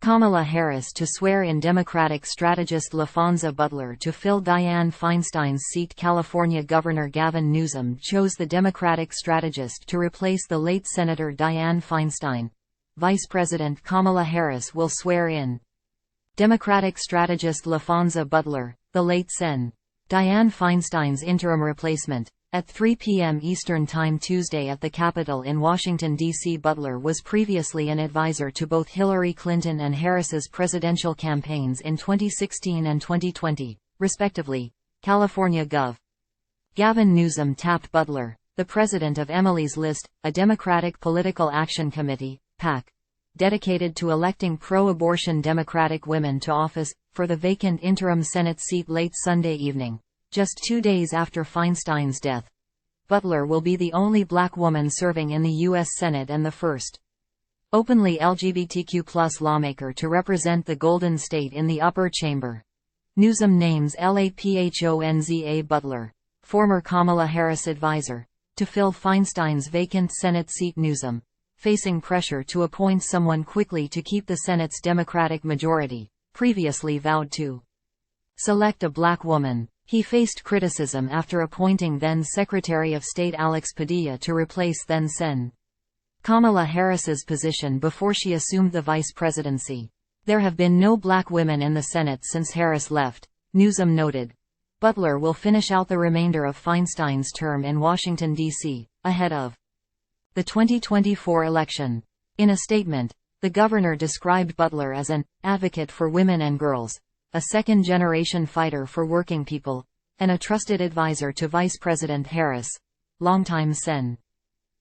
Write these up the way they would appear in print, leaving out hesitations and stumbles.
Kamala Harris to swear in Democratic strategist Laphonza Butler to fill Dianne Feinstein's seat. California Governor Gavin Newsom chose the Democratic strategist to replace the late Senator Dianne Feinstein. Vice President Kamala Harris will swear in Democratic strategist Laphonza Butler, the late-Sen. Dianne Feinstein's interim replacement. At 3 p.m. Eastern Time Tuesday at the Capitol in Washington, D.C. Butler was previously an advisor to both Hillary Clinton and Harris's presidential campaigns in 2016 and 2020, respectively. California Gov. Gavin Newsom tapped Butler, the president of Emily's List, a Democratic Political Action Committee, PAC, dedicated to electing pro-abortion Democratic women to office, for the vacant interim Senate seat late Sunday evening. Just 2 days after Feinstein's death, Butler will be the only black woman serving in the U.S. Senate and the first openly LGBTQ+ lawmaker to represent the Golden State in the upper chamber. Newsom names Laphonza Butler, former Kamala Harris advisor, to fill Feinstein's vacant Senate seat. Newsom, facing pressure to appoint someone quickly to keep the Senate's Democratic majority, previously vowed to select a black woman. He faced criticism after appointing then Secretary of State Alex Padilla to replace then Sen. Kamala Harris's position before she assumed the vice presidency. There have been no black women in the Senate since Harris left, Newsom noted. Butler will finish out the remainder of Feinstein's term in Washington, D.C., ahead of the 2024 election. In a statement, the governor described Butler as an advocate for women and girls, a second-generation fighter for working people, and a trusted advisor to Vice President Harris. Longtime Sen.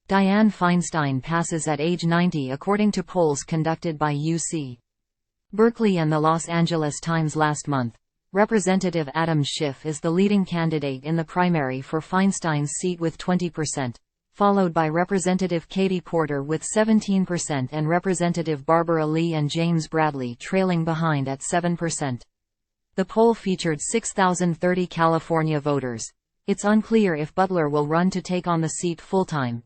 Dianne Feinstein passes at age 90 according to polls conducted by UC Berkeley and the Los Angeles Times last month. Representative Adam Schiff is the leading candidate in the primary for Feinstein's seat with 20%, followed by Representative Katie Porter with 17% and Representative Barbara Lee and James Bradley trailing behind at 7%. The poll featured 6,030 California voters. It's unclear if Butler will run to take on the seat full-time.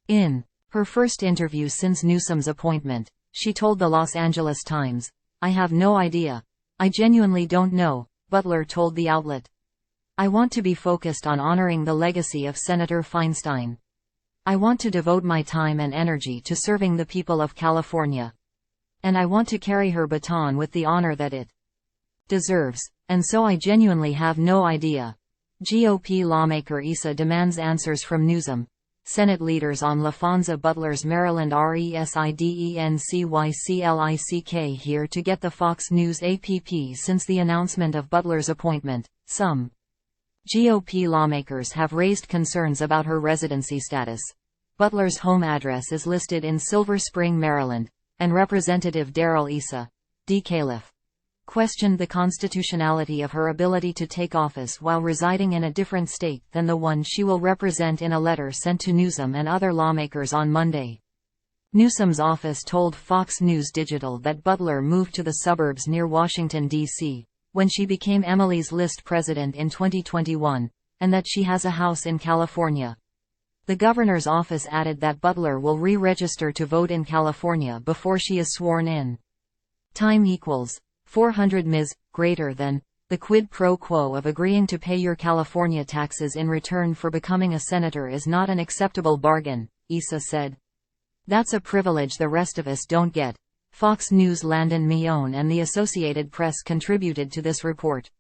In her first interview since Newsom's appointment, she told the Los Angeles Times, "I have no idea. I genuinely don't know," Butler told the outlet. "I want to be focused on honoring the legacy of Senator Feinstein. I want to devote my time and energy to serving the people of California. And I want to carry her baton with the honor that it deserves, and so I genuinely have no idea." GOP lawmaker Issa demands answers from Newsom. Senate leaders on Laphonza Butler's Maryland Residencyklick here to get the Fox News app. Since the announcement of Butler's appointment, some GOP lawmakers have raised concerns about her residency status. Butler's home address is listed in Silver Spring, Maryland, and Representative Darrell Issa, D. Califf, questioned the constitutionality of her ability to take office while residing in a different state than the one she will represent in a letter sent to Newsom and other lawmakers on Monday. Newsom's office told Fox News Digital that Butler moved to the suburbs near Washington, D.C., when she became Emily's List president in 2021, and that she has a house in California. The governor's office added that Butler will re-register to vote in California before she is sworn in. Time equals 400 Ms. greater than the quid pro quo of agreeing to pay your California taxes in return for becoming a senator is not an acceptable bargain, Issa said. That's a privilege the rest of us don't get. Fox News' Landon Mione and the Associated Press contributed to this report.